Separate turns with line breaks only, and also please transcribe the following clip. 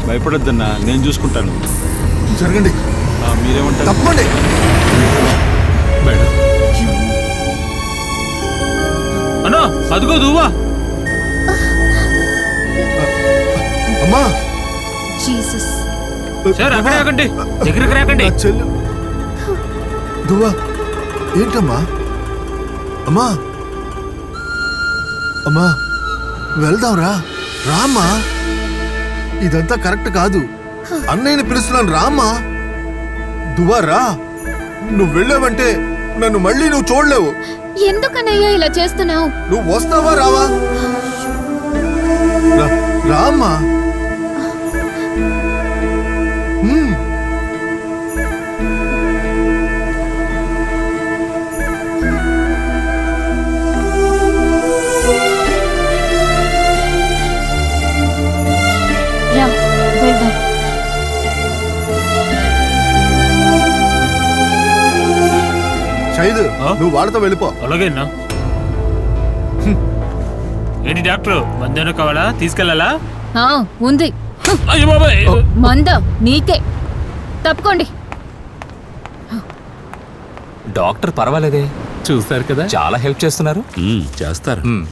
భయపడొద్దన్నా, నేను చూసుకుంటాను.
జరగండి.
మీరేమంటారు?
తప్పండి.
మేడం అన్నా, అదిగో దువ్వా.
అమ్మా
జీసస్.
సార్ అక్కడే ఆగండి, దగ్గరికి రాకండి.
చెల్లు దువ్వా, ఏంటమ్మా? అమ్మా అమ్మా, వెళ్దాంరా. రామ్మా, ఇదంతా కరెక్ట్ కాదు. అన్నయ్యని పిలుస్తున్నాను, రామ్మా. దువ్వా రా. నువ్వు వెళ్ళావంటే నన్ను మళ్ళీ నువ్వు చూడలేవు.
ఎందుకనయ్యా ఇలా చేస్తున్నావు?
నువ్వు వస్తావా రావా? రామ్మా.
రా, వెళ్దాం.
షైద్, నువ్వు వాళ్ళతో వెళ్ళిపో.
అలాగేనా? ఏంటి డాక్టర్, మందేనా కావాలా? తీసుకెళ్ళాలా?
ఉంది.
అయ్యో బాబాయ్,
మంద నీకే. తప్పుకోండి.
డాక్టర్ పర్వాలేదే,
చూస్తారు కదా,
చాలా హెల్ప్ చేస్తున్నారు.
చేస్తారు.